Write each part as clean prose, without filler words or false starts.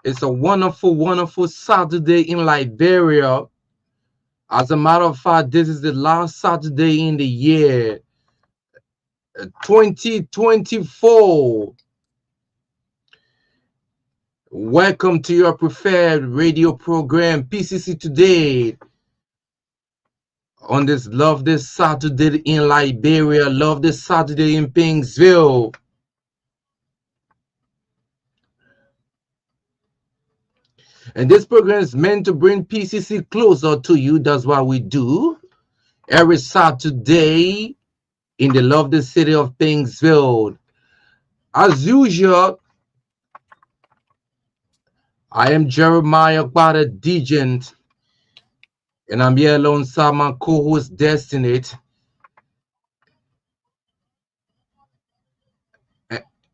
It's a wonderful, wonderful Saturday in Liberia. As a matter of fact, this is the last Saturday in the year 2024. Welcome to your preferred radio program, PCC Today. On this Love This Saturday in Liberia, Love This Saturday in Pingsville. And this program is meant to bring PCC closer to you. That's what we do every Saturday in the lovely city of Pingsville. As usual, I am Jeremiah Quada Degent, and I'm here alongside my co-host Destiny.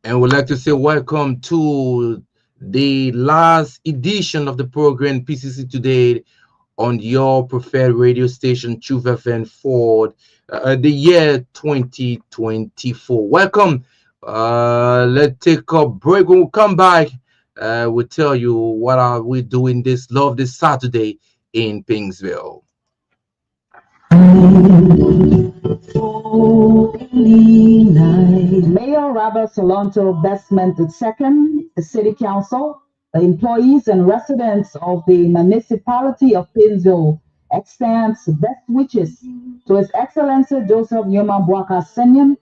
And we'd like to say welcome to the last edition of the program PCC Today on your preferred radio station, Truth FM for the year 2024. Welcome. Let's take a break. When we come back, we'll tell you what are we doing this Saturday in Pingsville. Mayor Robert Solonto Bestment II, the City Council, the employees and residents of the municipality of Pingsville extends best wishes to His Excellency Joseph Yuma Boaka Senior,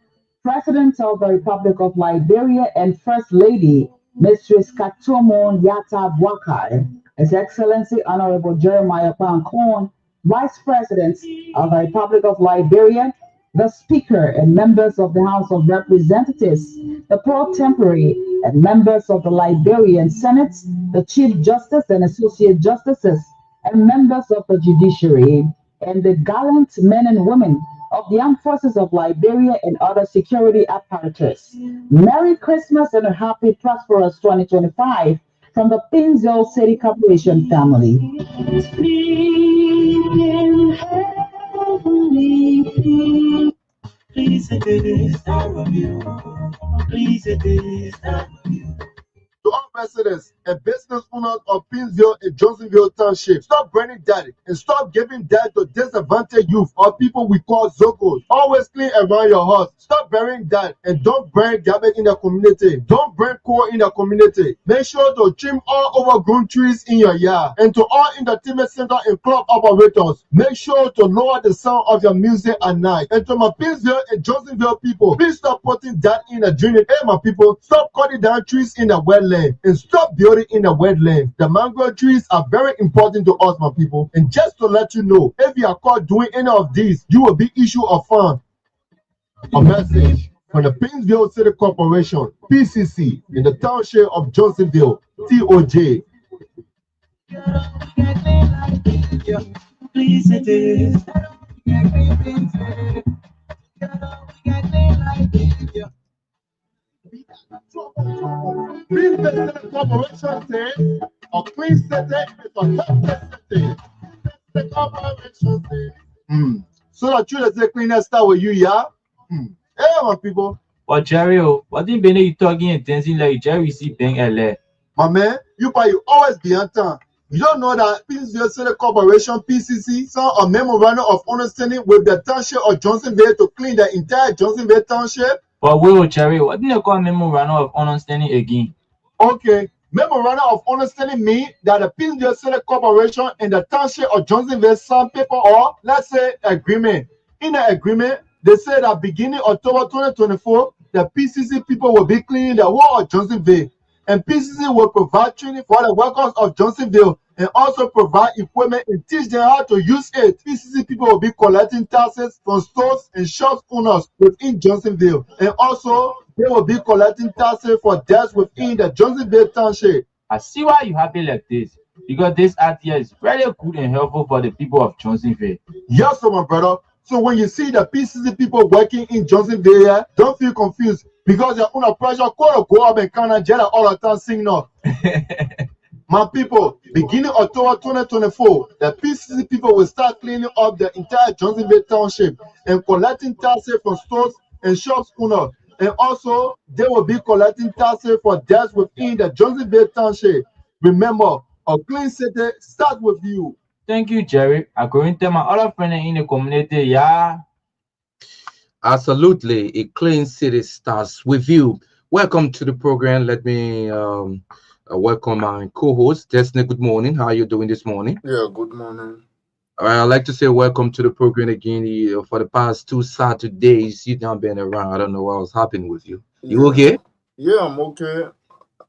President of the Republic of Liberia, and First Lady Mistress Katomo Yata Boaka, His Excellency Honorable Jeremiah Pankon, Vice President of the Republic of Liberia, the Speaker and members of the House of Representatives, the pro tempore and members of the Liberian Senate, the Chief Justice and Associate Justices, and members of the judiciary, and the gallant men and women of the armed forces of Liberia and other security apparatus. Merry Christmas and a happy, prosperous 2025 from the Pingsville City Corporation family. Please it is that of you. Please it is that of you. To all residents and business owners of Pingsville and Johnsonville Township, stop burning debt and stop giving debt to disadvantaged youth or people we call Zokos. Always clean around your house. Stop burying debt and don't burn garbage in the community. Don't burn coal in the community. Make sure to trim all overgrown trees in your yard. And to all entertainment center and club operators, make sure to lower the sound of your music at night. And to my Pingsville and Johnsonville people, please stop putting that in the drainage. Hey, my people, stop cutting down trees in the wetland and stop building in the wetland. The mangrove trees are very important to us, my people. And just to let you know, if you are caught doing any of these, you will be issued a fine. A message from the Pingsville City Corporation, PCC, in the township of Johnsonville, TOJ. Please it is. Please the City Corporation says, a clean city is a tough city. The corporation says, so that you the cleanest start with you, yeah? Hey, my people. But Jerry, what did you talking and dancing like Jerry see being LA? My man, you always be on time. You don't know that Pingsville City Corporation, PCC, signed a memorandum of understanding with the township of Johnsonville to clean the entire Johnsonville township? But wait, Jerry, what did you call memorandum of understanding again? Okay, memorandum of understanding means that the Pingsville City Corporation and the township of Johnsonville signed paper or, let's say, agreement. In the agreement, they say that beginning October 2024, the PCC people will be cleaning the whole of Johnsonville. And PCC will provide training for the workers of Johnsonville and also provide equipment and teach them how to use it. PCC people will be collecting taxes from stores and shop owners within Johnsonville. And also, they will be collecting taxes for debts within the Johnsonville Township. I see why you happy like this. Because this idea is very good and helpful for the people of Johnsonville. Yes, so my brother. So when you see the PCC people working in Johnsonville, don't feel confused. Because they're under pressure, go up and Canada all the time singing up. My people, beginning October 2024, the PCC people will start cleaning up the entire Johnsonville Township and collecting taxes from stores and shops owners. And also, they will be collecting taxes for debts within the Johnsonville Township. Remember, a clean city starts with you. Thank you, Jerry. I'm going to tell my other friends in the community, yeah. Absolutely. A clean city starts with you. Welcome to the program. Let me welcome my co-host, Destiny. Good morning. How are you doing this morning? Yeah, good morning. I'd like to say welcome to the program again. For the past 2 Saturdays, you've not been around. I don't know what was happening with you. You Yeah, okay? yeah, I'm okay.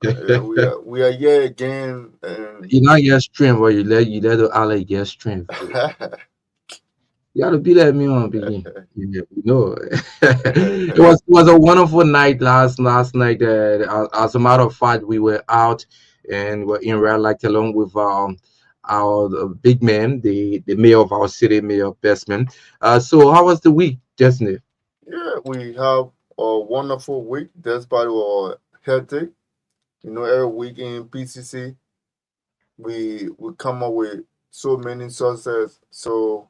Yeah, we are here again, and You not get strength, or you let the ally get strength. You got to be like me on begin. Yeah, it was a wonderful night last night. As a matter of fact, we were out and were in real life along with our big man, the mayor of our city, Mayor Bestman. So how was the week, Destiny? yeah, we have a wonderful week. Despite our hectic, every week in PCC, we come up with so many success. So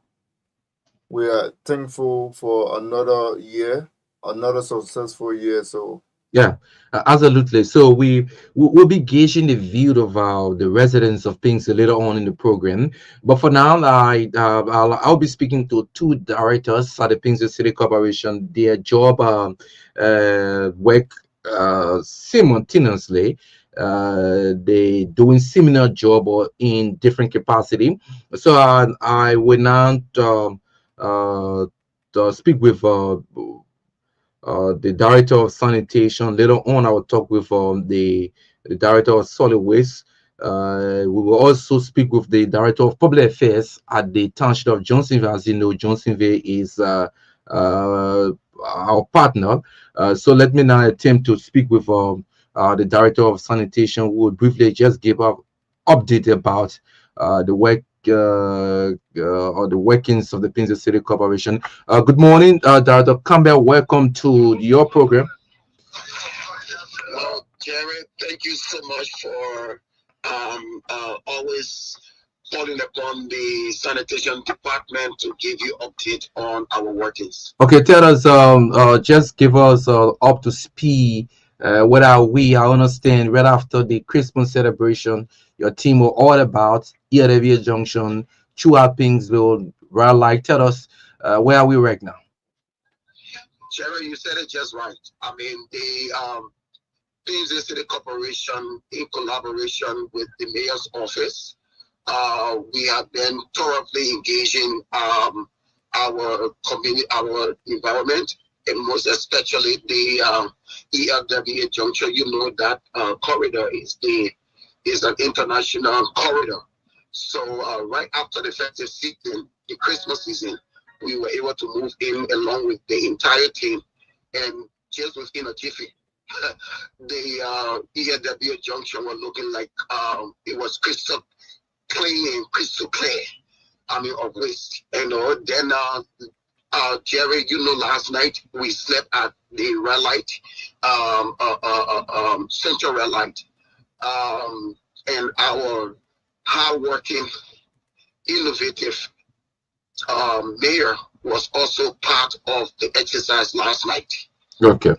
we are thankful for another year, another successful year. So Yeah, absolutely. So we'll be gauging the view of the residents of Pinks later on in the program. But for now, I'll be speaking to two directors at the Pinks City Corporation. Their job work simultaneously. They doing similar job or in different capacity. So I will now speak with the director of sanitation. Later on, I will talk with the director of solid waste. We will also speak with the director of public affairs at the township of Johnsonville. As you know, Johnsonville is our partner. So let me now attempt to speak with the director of sanitation, who will briefly just give up update about the work or the workings of the Pinzo City Corporation. Good morning, Director Campbell. Welcome to your program. Well, Jared, thank you so much for always calling upon the sanitation department to give you update on our workings. Okay, tell us, just give us up to speed. What are we? I understand right after the Christmas celebration, your team were all about ELW Junction, Chua Pingsville, right? Like, tell us, where are we right now? Jerry, you said it just right. I mean, the Pcc City Corporation, in collaboration with the mayor's office, we have been thoroughly engaging our community, our environment, and most especially the ELWA junction. You know that corridor is an international corridor. So right after the festive season, the Christmas season, we were able to move in along with the entire team, and just within a jiffy, the ELWA junction were looking like it was crystal clean and crystal clear. I mean, of waste. And then Jerry, last night we slept at the red light, central red light, and our hardworking, innovative mayor was also part of the exercise last night. Okay.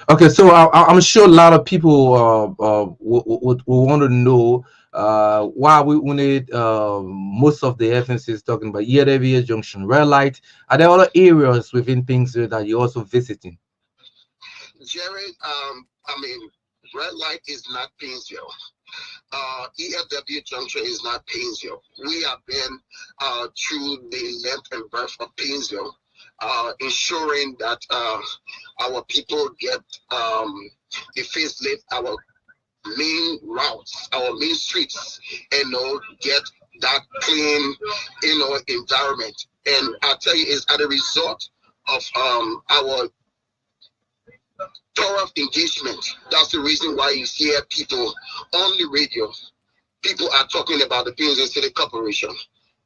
Okay, so I'm sure a lot of people would want to know why we wanted most of the FNCs talking about ELWA Junction, red light. Are there other areas within Pingsville that you're also visiting? Jerry, I mean, red light is not Painesville. ELW Junction is not Painesville. We have been through the length and breadth of Painesville, ensuring that our people get the facelift, our main routes, our main streets, and get that clean, environment. And I tell you, it's as a result of our thorough engagement. That's the reason why you hear people on the radio. People are talking about the Pcc City Corporation.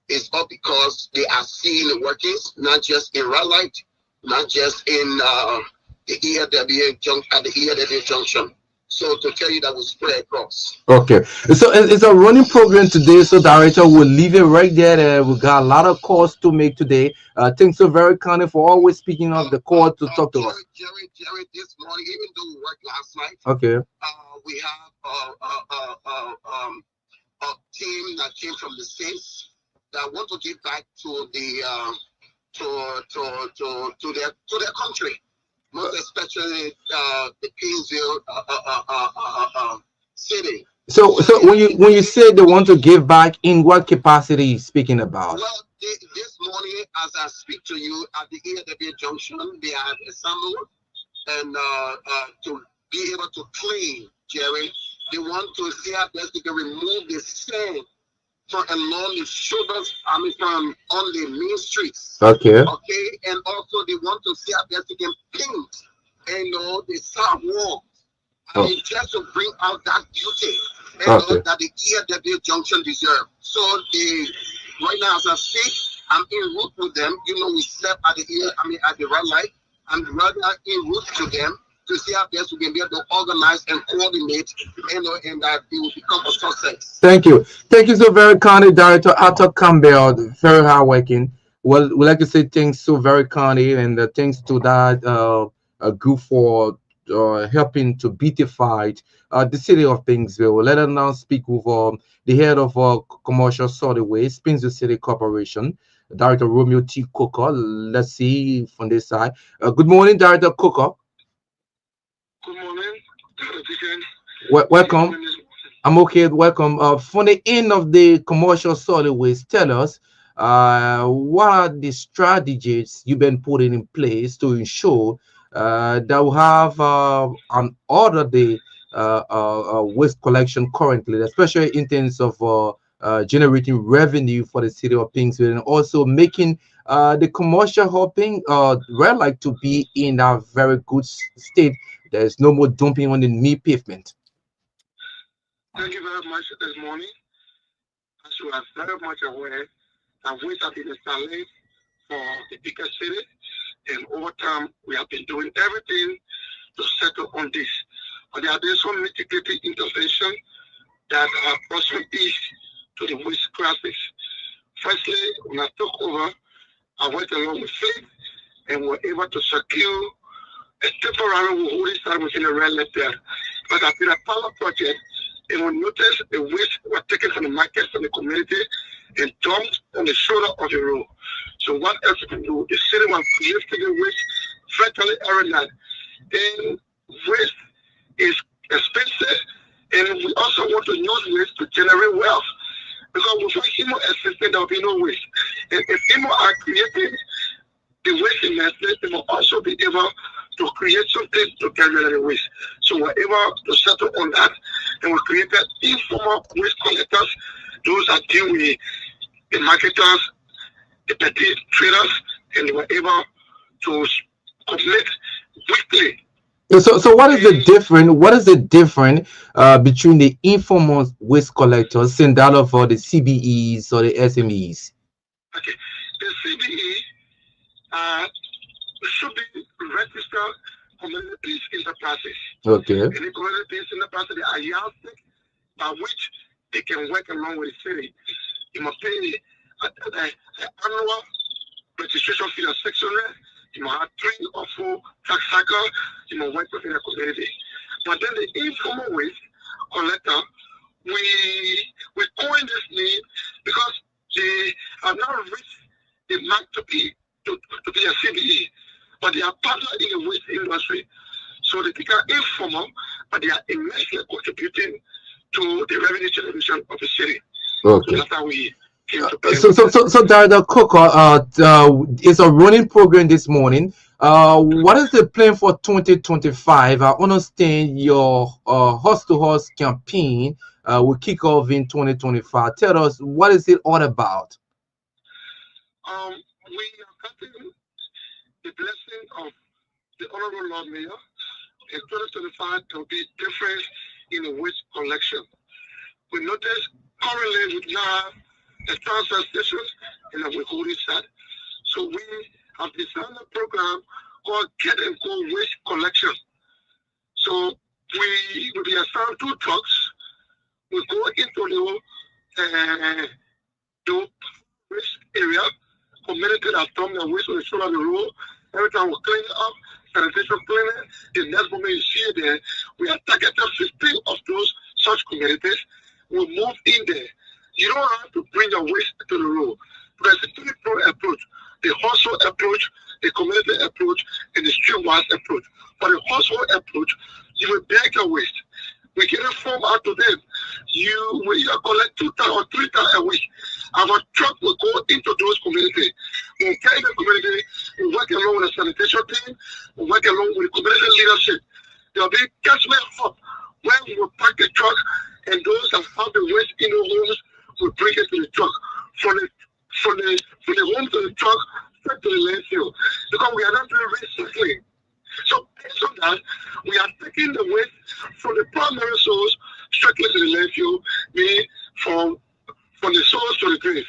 It's all because they are seeing the workings, not just in red light, not just in the ELWA junction, at the ELWA junction. So to tell you that we spread across. Okay, so it's a running program today. So director will leave it right there. We got a lot of calls to make today. Thanks so very kindly for always speaking of the call to talk to us. Jerry, this morning, even though we worked last night, Okay. we have a team that came from the States that want to give back to the to their country, most especially the Painesville city. So when you say they want to give back, in what capacity you speaking about? Well, this morning, as I speak to you at the EW Junction, they have assembled and to be able to clean, Jerry. They want to see how best they can remove the sand from along the shoulders, from on the main streets. Okay. Okay, and also they want to see how best they can paint, the sidewalk. Just to bring out that beauty, that the EW Junction deserve. So right now as I speak, I'm en route with them. We step at the red light. I'm rather en route to them to see how best we can be able to organize and coordinate, and that it will become a success. Thank you. Thank you so very kindly, Director Arthur Campbell, very hardworking. Well, we like to say thanks so very kindly, and thanks to that group for helping to beautify the city of Pingsville. Let us now speak with the head of commercial solid waste, Pingsville City Corporation, Director Romeo T. Cooker. Let's see from this side. Good morning, Director Cooker. Good morning, Welcome. I'm okay. Welcome. From the end of the commercial solid waste, tell us what are the strategies you've been putting in place to ensure that we have an order the waste collection currently, especially in terms of generating revenue for the city of Pingsville, and also making the commercial hopping like to be in a very good state. There's no more dumping on the knee pavement. Thank you very much this morning. As you are very much aware, that waste have been established for the bigger city, and over time we have been doing everything to settle on this. But there have been some mitigating intervention that have also eased to the waste crisis. Firstly, when I took over, I went along with faith and were able to secure a temporary holding site within the red letter. But I did a pilot project, and we noticed the waste were taken from the market, from the community, and dumped on the shoulder of the road. So what else we can do? The city was lifting the waste virtually every night. And waste is expensive, and we also want to use waste to generate wealth. Because without human existence, there will be no waste. And if people are creating the waste investment, they will also be able to create something to get rid of the waste. So we're able to settle on that, and we created informal waste collectors. Those are deal with the marketers, the petty traders, and they were able to complete weekly. So what is the difference? What is the difference between the informal waste collectors and that of the CBEs or the SMEs? Okay, the CBE should be registered communities enterprises. Okay. And the communities enterprises, they are yardstick by which they can work along with the city. You must pay an annual registration fee of 600. You must have 3 or 4 tax cycles. You must work within the community. But then the informal waste collector, we coin this name because they have now reached the mark to be a CBE, but they are partner in the waste industry. So they become informal, but they are immensely contributing to the revenue generation of the city. Okay. So that's how we came to So Director Coker, it's a running program this morning. What is the plan for 2025? I understand your horse-to-horse campaign will kick off in 2025. Tell us, what is it all about? We are getting the blessing of the Honorable Lord Mayor. In 2025, there will be difference in the waste collection. We notice currently we now have the transfer stations in the Wikuri side. So we have designed a program called Get and Go Waste Collection. So we will be assigned 2 trucks. We go into the waste area, community that dump their waste on the shoulder of the road. Every time we clean it up, sanitation cleaning, the next moment you see it there, we are targeted 15 of those such communities. We move in there. You don't have to bring your waste to the road. There's a 3-pro approach: the household approach, the community approach, and the streetwise approach. For the household approach, you will bag your waste. We get a form out to them. We collect 2 times or 3 times a week. Our truck will go into those communities. We'll carry the community, we work along with the sanitation team, we work along with the community leadership. There'll be catchment hub where we will pack the truck, and those that have the waste in the homes will bring it to the truck. From the home to the truck, straight to the landfill. Because we are not doing recycling. So based on that, we are taking the waste from the primary source straight to the landfill, meaning from the source to the grave.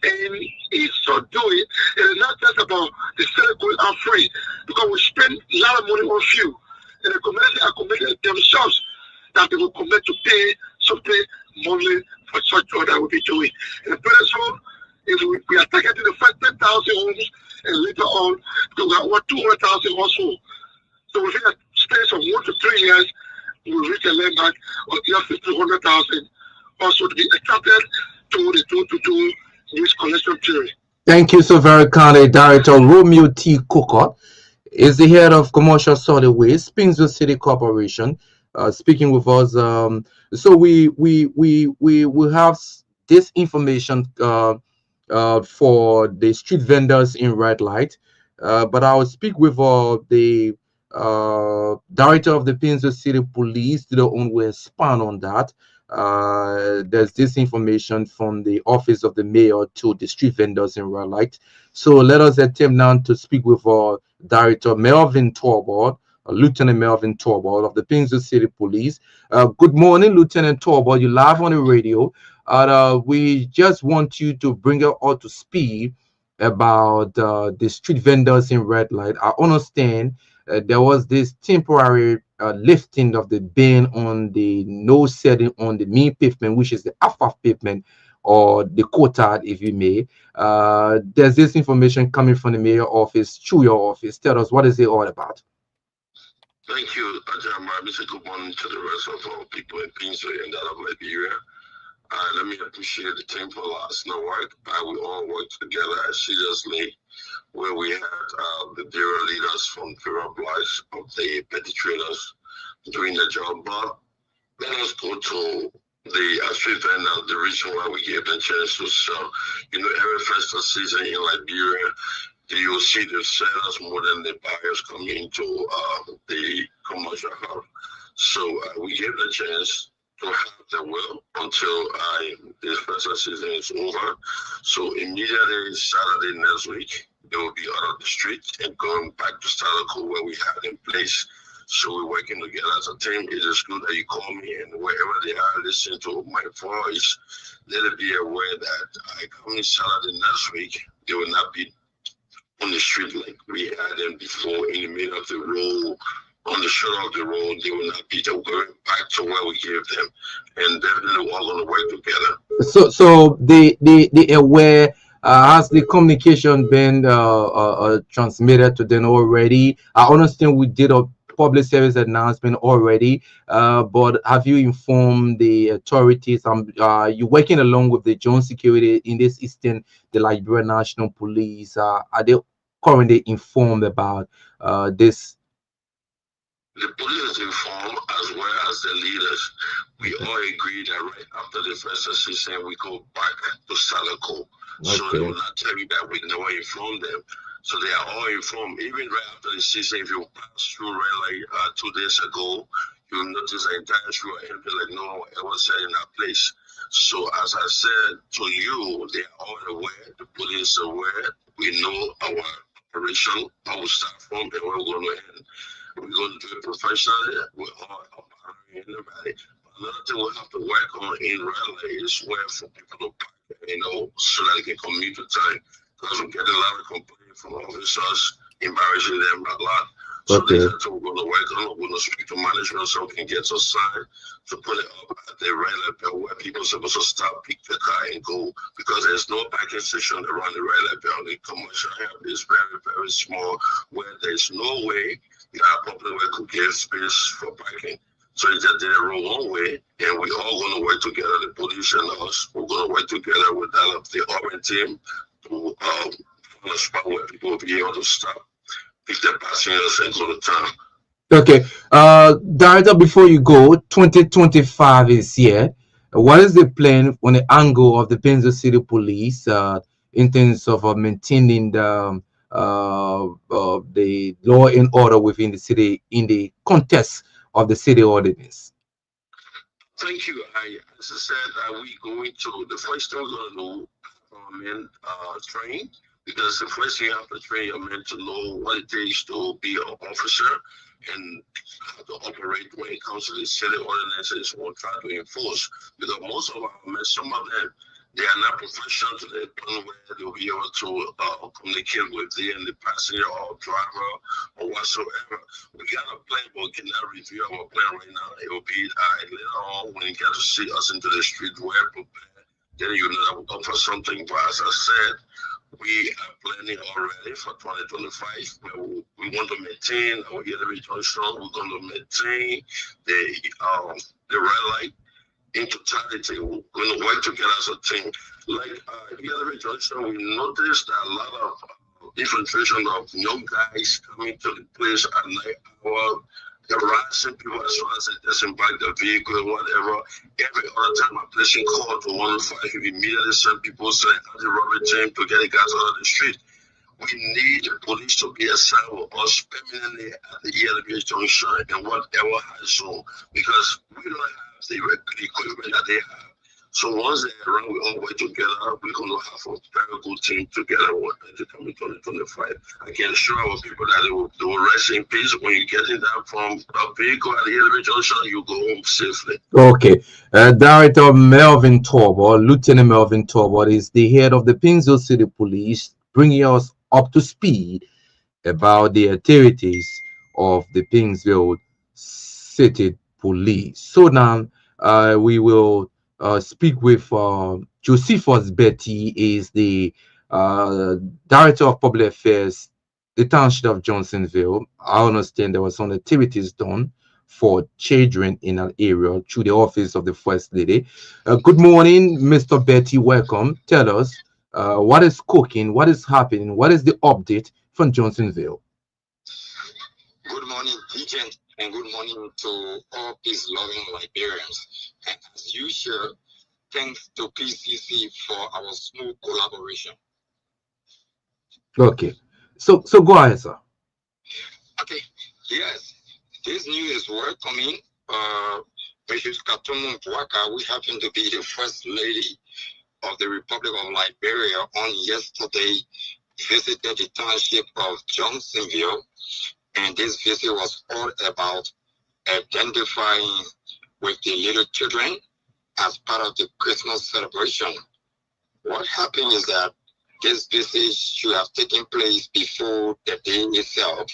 And in so doing, it is not just about the city going out free, because we spend a lot of money on fuel. And the community are committed themselves that they will commit to pay something monthly for such work that we'll be doing. In the present home, if we are targeting the first 10,000 homes, and later on, because we have over 200,000 households. So within a space of 1 to 3 years, we will reach a landmark of just 200,000 also to be attracted to the 2-to-2 waste collection theory. Thank you so very kindly, Director Romeo T. Cookot is the head of Commercial Solid Waste, Spingsville City Corporation, speaking with us. So we have this information for the street vendors in red light, but I will speak with the director of the Spingsville City Police to the own way expand on that. There's this information from the office of the mayor to the street vendors in red light. So let us attempt now to speak with Director Melvin Torbord, Lieutenant Melvin Torbord of the Spingsville City Police. Good morning, Lieutenant Torbord. You're live on the radio. We just want you to bring us all to speed about the street vendors in red light. I understand there was this temporary lifting of the ban on the no setting on the mean pavement, which is the AFAF pavement, or the quota, if you may. There's this information coming from the mayor office through your office. Tell us, what is it all about? Thank you, Ajamar. Good morning to the rest of our people in Pinsway and that of Liberia. Let me appreciate the team for last night work. We all worked together assiduously, where we had the bureau leaders from various blocks of the perpetrators doing the job. But let us go to the street vendor. The reason why we gave them a chance to sell. Every festive season in Liberia, you'll see the sellers more than the buyers coming into the commercial hub. So we gave the chance to have the will until this festive season is over. So immediately Saturday next week, they will be out of the street and going back to status quo where we had in place. So we're working together as a team. It is good that you call me, and wherever they are listening to my voice, let it be aware that coming Saturday next week, they will not be on the street like we had them before, in the middle of the road, on the shoulder of the road. They will not be. They're going back to where we gave them, and definitely we're all going to work together. So they aware. Has the communication been transmitted to them already? I understand we did a public service announcement already, but have you informed the authorities? You working along with the Joint Security in this Eastern, the Liberia National Police? Are they currently informed about this? The police is informed as well as the leaders. We all agree that right after the first season, we go back to Salako. So they will not tell you that we never informed them. So they are all informed. Even right after the season, if you pass through Red Light 2 days ago, you'll notice the entire street will empty like no one ever said in that place. So as I said to you, they are all aware. The police are aware. We know our operation, how we start from, and where we're going to end. We're going to do it professionally. We're all empowering everybody. Another thing we have to work on in Red Light is where for people to park, so that they can commute to time. Because we're getting a lot of complaints from officers, embarrassing them a lot. So that's what we're going to work we're going to speak to management so we can get a sign to put it up at the red light belt where people are supposed to stop, pick the car, and go, because there's no parking station around the red light belt. The commercial area is very, very small, where there's no way our public way could give space for parking. So they just did it wrong one way, and we're all going to work together, the police and us. We're going to work together with that of the urban team to find a spot where people will be able to stop, pick their passengers, and go to town. Okay. Director, before you go, 2025 is here. What is the plan on the angle of the Penzance City Police in terms of maintaining the law and order within the city in the context of the city ordinance? Thank you. As I said, we going to, the first thing we're going to do, train, because the first thing you have to train your men to know what it takes to be an officer and how to operate when it comes to the city ordinances we'll try to enforce. Because most of our men, some of them, they are not professional to the point where they'll be able to communicate with the passenger or driver or whatsoever. We got a plan, but we cannot review our plan right now. It will be later on when you get to see us into the street, we're prepared. Then you know that we'll come for something. But as I said, we are planning already for 2025. We want to maintain our yearly junction. We're going to maintain the red light in totality. We're going to work together as a team. Like yearly junction, we noticed that a lot of infiltration of young guys coming to the place at night hour, harassing people as far as they disembark the vehicle and whatever. Every other time I'm placing call to 105, we immediately send people to the anti-robbery team to get the guys out of the street. We need the police to be assigned with us permanently at the ELBH junction and whatever high zone, because we don't have the equipment that they have. So once they're around, we all work together. We're going to have a very good team together when they come in 2025. I can assure our people that they will rest in peace. When you're getting down from a vehicle at the ELBH junction, you go home safely. Okay. Director Melvin Torbert, Lieutenant Melvin Torbert, is the head of the Penzance City Police, bringing us up to speed about the activities of the Painesville City Police. So now we will speak with Josephus Betty, is the Director of Public Affairs, the Township of Johnsonville. I understand there were some activities done for children in an area through the office of the First Lady. Good morning, Mr. Betty. Welcome. Tell us what is cooking, what is happening, what is the update from Johnsonville? Good morning, DJ, and good morning to all peace-loving Liberians. And as usual, thanks to PCC for our smooth collaboration. Okay, so go ahead, sir. Okay, yes, this news is welcoming. Mrs. Katumu Mpwaka, we happen to be the First Lady of the Republic of Liberia on yesterday, visited the township of Johnsonville, and this visit was all about identifying with the little children as part of the Christmas celebration. What happened is that this visit should have taken place before the day itself.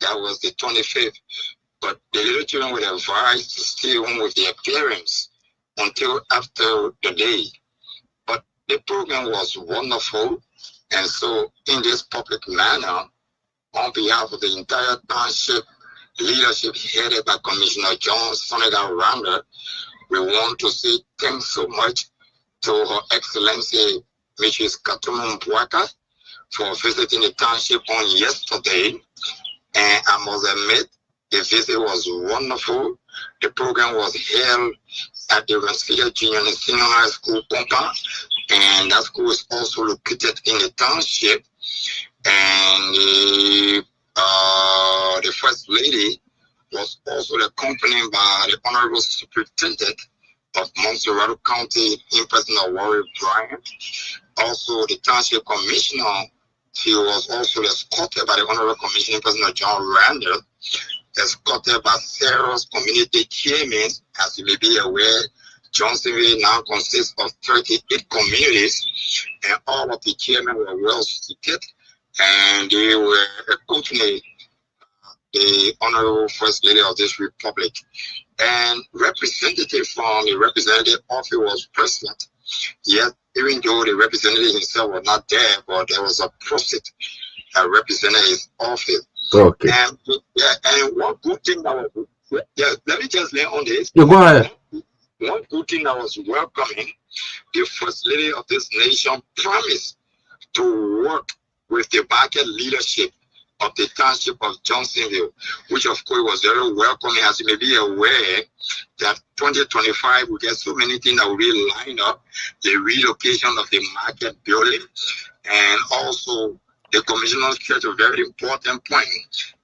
That was the 25th. But the little children were advised to stay home with their parents until after the day. But the program was wonderful. And so in this public manner, on behalf of the entire township leadership headed by Commissioner John Sonegal Randa, we want to say thanks so much to Her Excellency Mrs. Katumu Mpwaka for visiting the township on yesterday. And I must admit, the visit was wonderful. The program was held at the Rensselaer Junior and Senior High School compound, and that school is also located in the township. And the First Lady was also accompanied by the Honorable Superintendent of Montserrat County, in person of Warrior Bryant. Also, the Township Commissioner, he was also escorted by the Honorable Commissioner, in person of John Randall, escorted by several community chairmen. As you may be aware, Johnsonville now consists of 38 communities, and all of the chairmen were well seated, and they were accompanied the Honorable First Lady of this Republic. And representative from the representative office was present. Yet, even though the representative himself was not there, but there was a prophet that represented his office. Okay. And yeah, and one good thing that was, yeah, let me just lay on this. Yeah, go ahead. One good thing that was welcoming, the First Lady of this nation promised to work with the market leadership of the township of Johnsonville, which of course was very welcoming. As you may be aware, that 2025 we get so many things that will be lined up, the relocation of the market building, and also the commissioner's church, a very important point,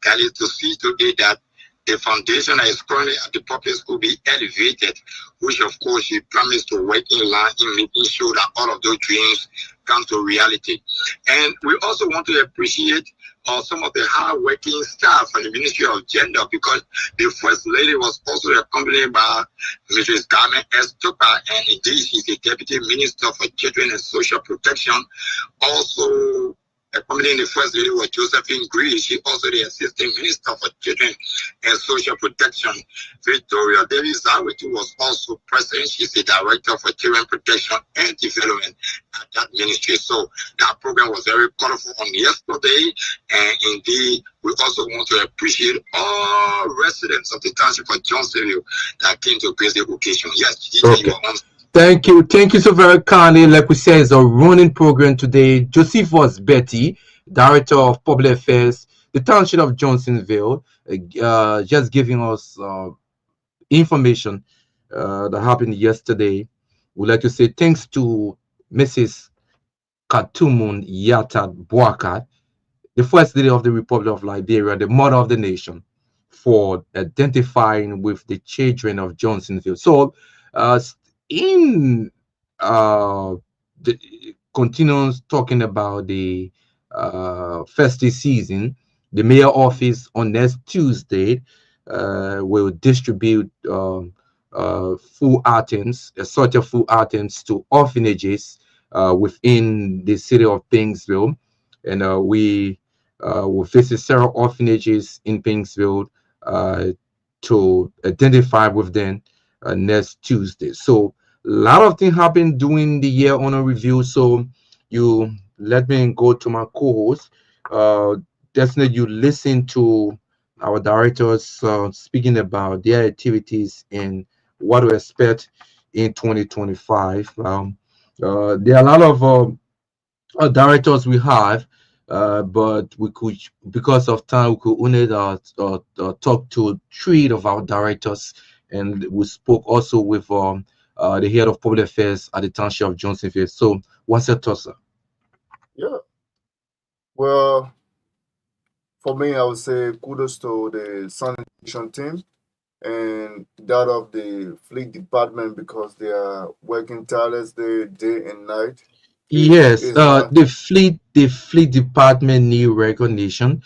that is to see today that the foundation that is currently at the public school be elevated, which of course she promised to work in line in making sure that all of those dreams come to reality. And we also want to appreciate some of the hard-working staff from the Ministry of Gender, because the First Lady was also accompanied by Mrs. Carmen S. Tucker, and indeed she's the Deputy Minister for Children and Social Protection. Also accompanying the First Lady was Josephine Green. She also the Assistant Minister for Children and Social Protection. Victoria Davis Zawiti was also present. She's the Director for Children Protection and Development at that ministry. So that program was very colorful on yesterday. And indeed, we also want to appreciate all residents of the township of Johnsonville that came to grace the occasion. Yes, Okay. you are on. Thank you so very kindly. Like we said, it's a running program today. Josephus Betty, Director of Public Affairs, the Township of Johnsonville, just giving us information that happened yesterday. We'd like to say thanks to Mrs. Katumun Yatat Boakat, the First Lady of the Republic of Liberia, the Mother of the Nation, for identifying with the children of Johnsonville. So, in the continues talking about the festive season, the mayor office on next Tuesday will distribute food items, a sort of food items to orphanages within the city of Pingsville, and we will visit several orphanages in Pingsville to identify with them next Tuesday. So a lot of things happen during the year honor review. So you let me go to my co-host. Definitely you listen to our directors speaking about their activities and what to expect in 2025. There are a lot of directors we have, but we could, because of time, we could only talk to three of our directors, and we spoke also with the head of public affairs at the township of Johnsonville. So, what's your thoughts, sir? Yeah. Well, for me, I would say kudos to the sanitation team and that of the fleet department because they are working tirelessly day and night. Yes, It's not the fleet department need recognition.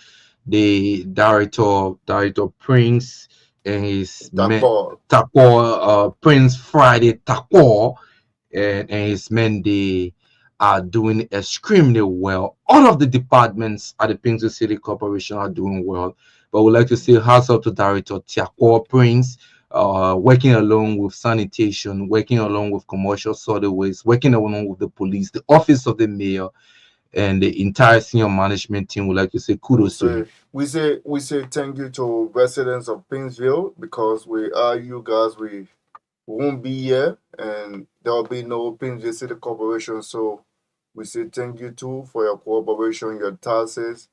The director Prince and his that men, call. Prince Friday Tako and his men, they are doing extremely well. All of the departments at the Prince City Corporation are doing well. But we'd like to say hats up to Director Tiako Prince, working along with sanitation, working along with commercial solid waste, working along with the police, the office of the mayor, and the entire senior management team. Would like to say We kudos to him. say we say thank you to residents of Pinsville because we are you guys we won't be here and there will be no Pinsville City Corporation. So we say thank you too for your cooperation, your taxes.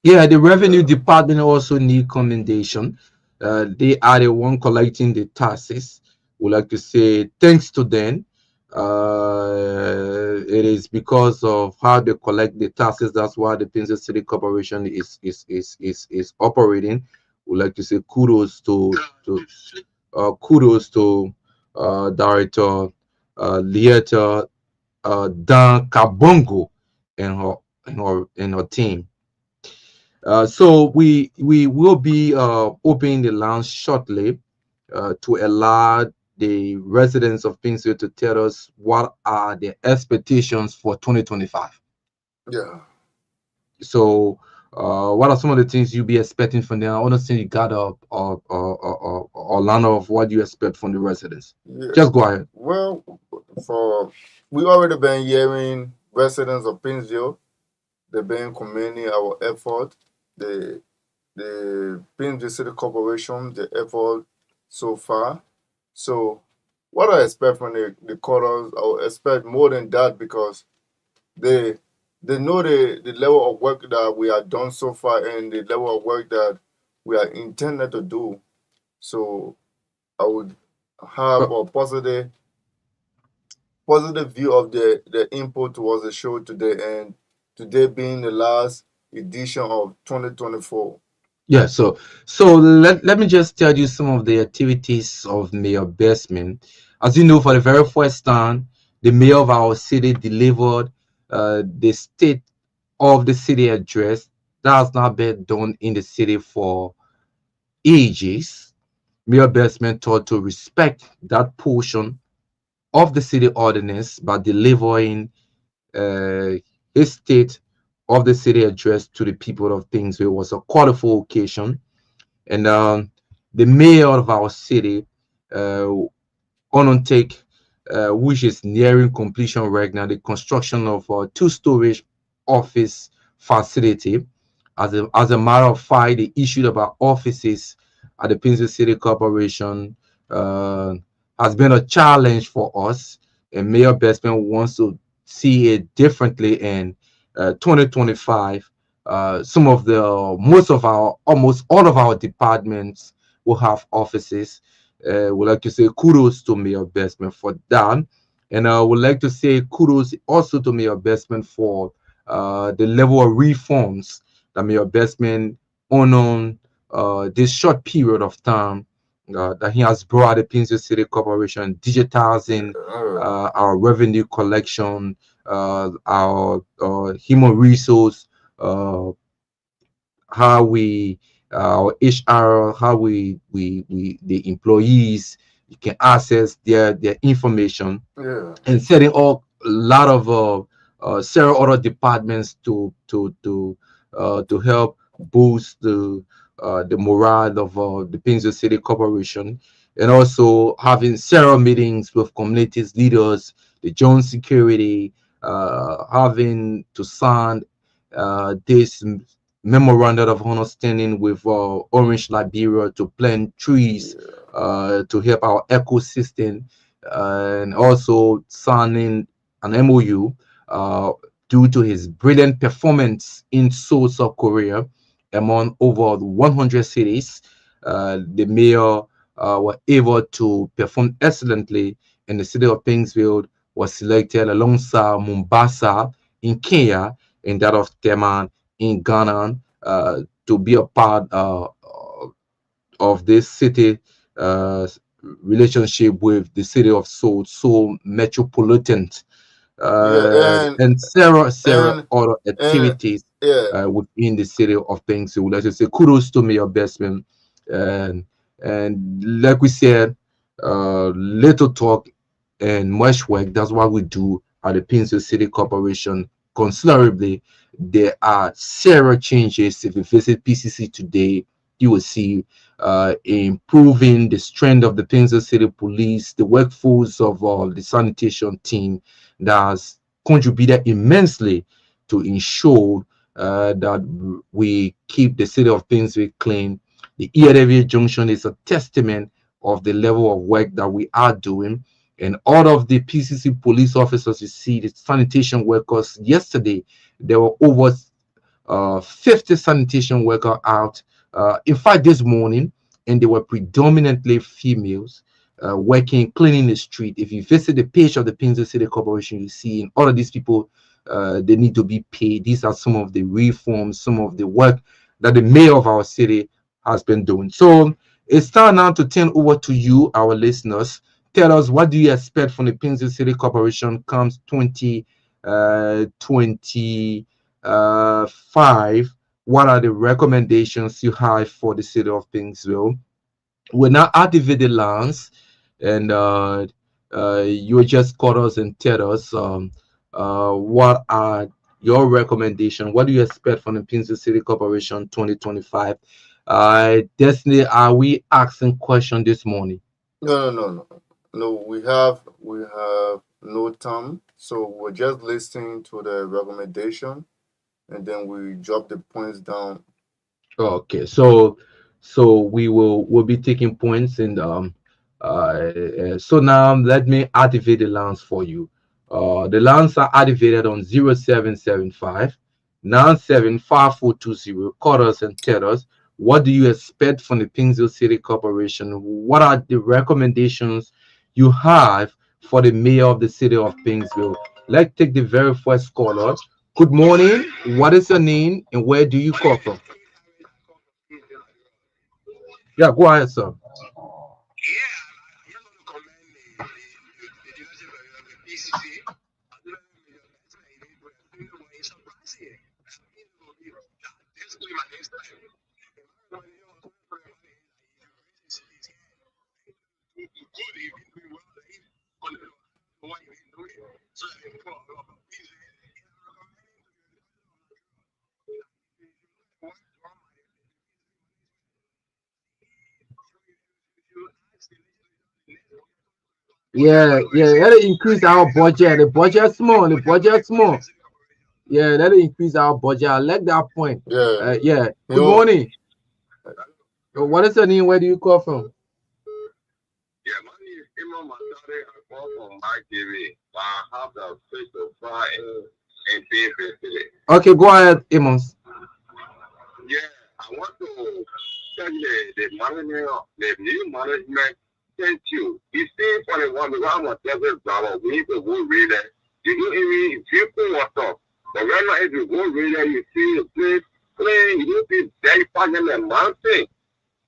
Yeah, the revenue Yeah. department also need commendation. They are the one collecting the taxes. Would like to say thanks to them. It is because of how they collect the taxes. That's why the Pinson City Corporation is operating. Would like to say kudos to Director Lieta Dan Kabongo and her team. So we will be opening the lounge shortly to allow the residents of Pinsville to tell us what are their expectations for 2025. Yeah. So What are some of the things you be expecting from them? I understand you got a line of what you expect from the residents. Yeah. Just go ahead. Well, for we already been hearing residents of Pinsville, they've been commending our effort. The Pinsville City Corporation, the effort so far. So what I expect from the quarters, I would expect more than that because they they know the level of work that we have done so far and the level of work that we are intended to do. So I would have Uh, a positive view of the input towards the show today, and today being the last edition of 2024. yeah, so let me just tell you some of the activities of Mayor Bestman. As you know, for the very first time, the mayor of our city delivered the state of the city address that has not been done in the city for ages. Mayor Bestman thought to respect that portion of the city ordinance by delivering uh, his state of the city address to the people of things. It was a colorful occasion, and the mayor of our city, uh, undertake, which is nearing completion right now, the construction of a two-storage office facility. As a matter of fact, the issue about offices at the Prince City Corporation uh, has been a challenge for us, and Mayor Bestman wants to see it differently in 2025. Some of the most of our almost all of our departments will have offices. Would like to say kudos to Mayor Bestman for that, and I would like to say kudos also to Mayor Bestman for the level of reforms that Mayor Bestman on this short period of time that he has brought the Pinzo City Corporation, digitizing our revenue collection, our human resource, uh, how we our HR, how we the employees can access their information, Yeah, and setting up a lot of several other departments to help boost the morale of the Pinzo City Corporation, and also having several meetings with communities leaders, the Jones Security, having to sign this memorandum of understanding with Orange Liberia to plant trees yeah, to help our ecosystem, and also signing an MOU uh, due to his brilliant performance in Seoul, South Korea, among over 100 cities. The mayor were able to perform excellently, and the city of Pingsville was selected alongside Mombasa in Kenya and that of Teman in Ghana to be a part of this city uh, relationship with the city of Seoul, Seoul metropolitan, yeah, and several and other and activities yeah, within the city of Peng Su. Let's just say kudos to Mayor Bestman, and like we said, little talk and much work. That's what we do at the Peng Su City Corporation. Considerably, there are several changes. If you visit PCC today, you will see improving the strength of the Peng Su City Police, the workforce of the sanitation team that has contributed immensely to ensure that we keep the city of Painesville clean. The ERW Junction is a testament of the level of work that we are doing. And all of the PCC police officers you see, the sanitation workers, yesterday, there were over 50 sanitation workers out. In fact, this morning, and they were predominantly females working, cleaning the street. If you visit the page of the Pinzo City Corporation, you see in all of these people, they need to be paid. These are some of the reforms, some of the work that the mayor of our city has been doing. So it's time now to turn over to you, our listeners. Tell us, what do you expect from the Pinzo City Corporation comes 2025? What are the recommendations you have for the city of Pingsville? We're now activate the lines, and you just call us and tell us what are your recommendation. What do you expect from the Painesville City Corporation 2025? Destiny, are we asking question this morning? No. We have no time, so we're just listening to the recommendation, and then we drop the points down. Okay, so we'll be taking points and so now let me activate the lines for you. The lines are activated on 0775 975420. Call us and tell us what do you expect from the Painesville City Corporation? What are the recommendations you have for the mayor of the city of Painesville? Let's take the very first caller. Good morning. What is your name and where do you call from? Yeah, go ahead, sir. Yeah, that'll increase our budget. The budget small, the budget small. Yeah, that'll increase our budget. I like that point. Yeah, Yeah. you Good know, morning. What is your name? Where do you call from? Yeah, my name is Imam Masari. I call from my TV. I have the face of fire in Painesville today. Okay, go ahead, Amos. Yeah, I want to tell you the management, the new management. Thank you. You see, for the one, I'm a devil brother. We need to go read it. You do even people what's up. But right now, if you go read it, you see the place clean. You see very fucking a mountain.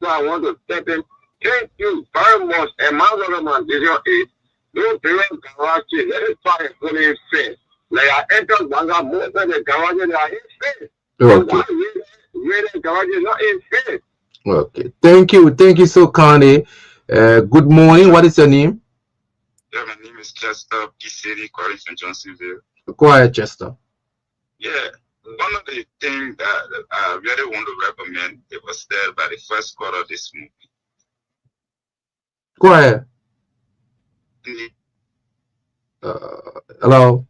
So I want to step in. Thank you very much. And my other man, Vision 8, don't bring garage. Let us try and put it in faith. Like I enter Banga, most of the garage, they are in faith. So Okay. why really garage is not in faith? Okay. Thank you. Thank you so kindly. Good morning. What is your name? Yeah, my name is Chester Pcc, calling from Johnsonville. Go ahead, Chester. Yeah, one of the things that I really want to recommend, it was said by the first quarter of this movie. Go ahead. Hello.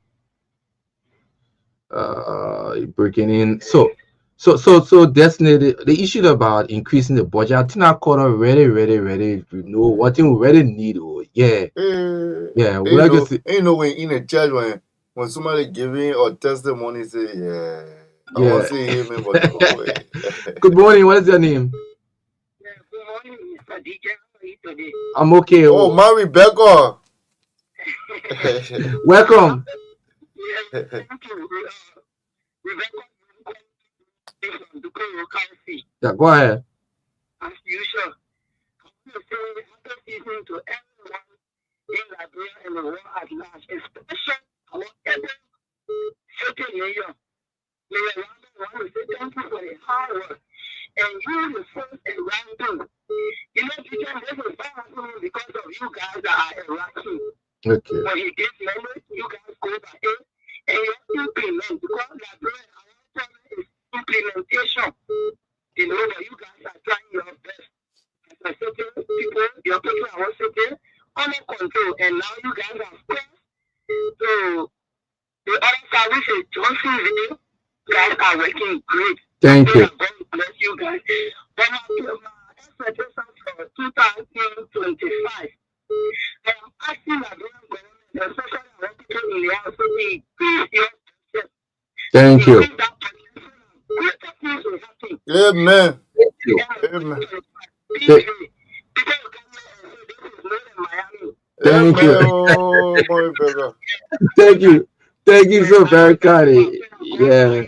Breaking in. So definitely the issue about increasing the budget. I think our quarter ready. You know what thing we really need. Oh, yeah. Yeah. We like to see. when in a church when somebody giving or testimony say, yeah, I Yeah. want to say amen, but no way. Good morning. What is your name? Good morning, Mr. DJ. How are you today? I'm okay. Oh, my Rebecca. Welcome. Yes, thank you. Rebecca from Dukoyo County. Yeah, go ahead. As usual, I want to say happy season to everyone in Liberia and the world at large, especially our every city mayor. Mayor Randall, I want to say thank you for the hard work. And you, the first and Randall. You know, teacher, this is not happening because of you guys that are Iraqi. Okay. When you get members, you guys go by it and you implement because Liberia, our problem is implementation. You know, but you guys are trying your best. As a certain people, you're taking our city under control, and now you guys are spread to the other service is Johnsonville. Guys are working great. Thank you. God bless you guys. But my expectation for 2025, I am asking the government, especially our people in the house, to increase your budget. Thank you. Increase that budget. Greater things will happen. Amen. Thank you. Amen. People will come here and say, this is more than Miami. Thank Amen. you. Oh, my Rebecca. Thank you. Thank you so very kindly. Yeah.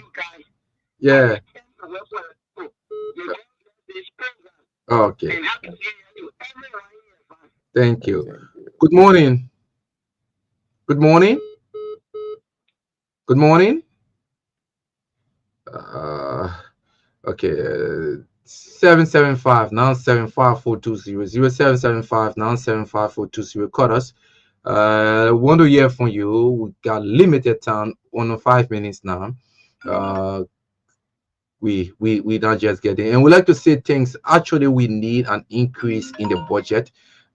Yeah. Okay. And happy new year to everyone in your family. Thank you. Good morning. Good morning. Good morning. Okay. 775 975 420 0775 975 420. Call us. I want to hear from you. We got limited time, 5 minutes now. We not just getting, and we like to say things. Actually, we need an increase in the budget.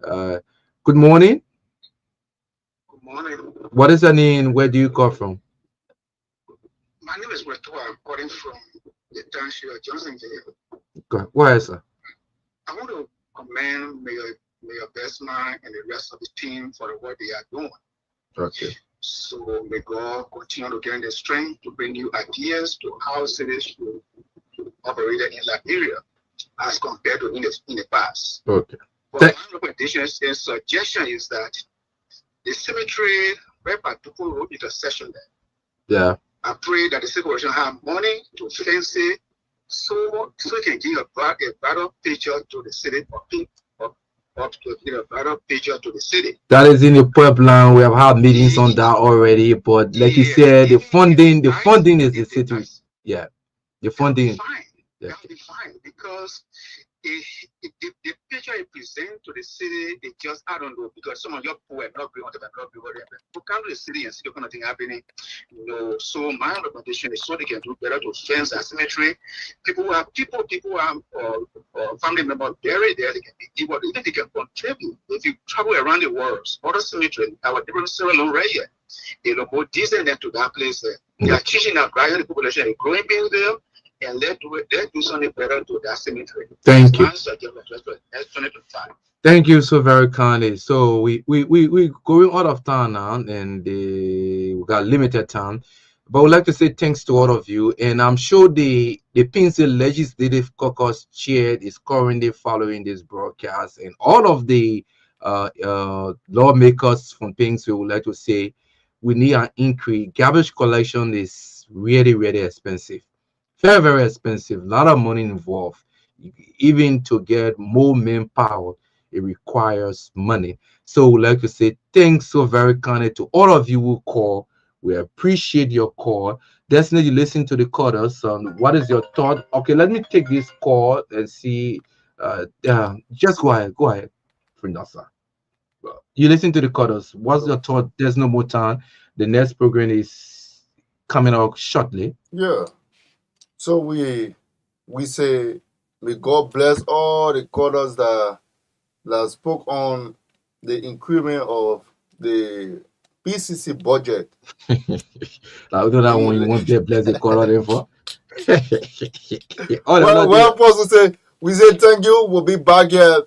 Uh, Good morning. Good morning. What is your name? Where do you come from? My name is Reto. I'm calling from the township of Johnsonville. Where, sir? I want to commend Mayor Bestman and the rest of the team for the work they are doing. Okay. So may God continue to gain the strength to bring new ideas to how cities should operate in that area as compared to in the past. Okay. But my recommendation and suggestion is that the cemetery, right by Dupu Road intersection there. Yeah. I pray that the city corporation have money to fence it so it can give a better picture to the city to give a better picture to the city. That is in the pipeline. We have had meetings on that already, but like you said, the funding is the city. Yeah, the funding. That will be fine because the picture it present to the city, it just, I don't know, because some of your people are not going to not be worried. You come to the city and see the kind of thing happening. So my recommendation is so they can do better to fence and cemetery. People who have family members buried there, they can even they can contribute. If you travel around the world, other cemetery, our different cemetery right here, they look more decent than to that place there. They are teaching our growing population, growing beings there. And let's do something better to that cemetery. Thank you. Thank you so very kindly. So we going out of time now, and we got limited time. But I would like to say thanks to all of you, and I'm sure the Pcc Legislative Caucus chair is currently following this broadcast, and all of the lawmakers from Pcc would like to say we need an increase. Garbage collection is really expensive. Very, very expensive. A lot of money involved. Even to get more manpower, it requires money. So we'd like to say thanks so very kindly to all of you who call. We appreciate your call. Definitely listen to the callers. What is your thought? Okay, let me take this call and see. Just go ahead. Go ahead, Frindasa. You listen to the callers. What's your thought? There's no more time. The next program is coming out shortly. Yeah. So we say, may God bless all the callers that spoke on the increment of the PCC budget. I don't know when you want to bless the caller there for. Well, supposed to say, we say thank you. We'll be back here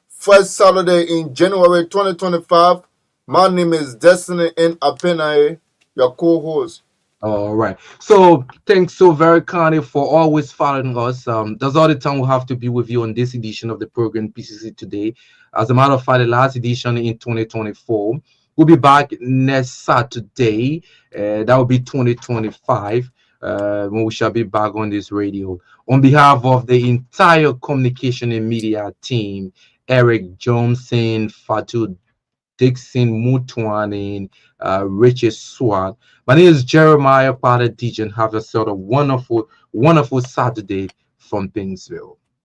first Saturday in January 2025. My name is Destiny N. Apenaye, your co-host. All right. So thanks so very kindly for always following us. That's all the time we have to be with you on this edition of the program PCC Today. As a matter of fact, the last edition in 2024. We'll be back next Saturday. That will be 2025. When we shall be back on this radio. On behalf of the entire communication and media team, Eric Johnson, Fatu Dixon Mutwanin, Richard Swat. My name is Jeremiah Potter Dejan. Have yourself a wonderful Saturday from Pingsville.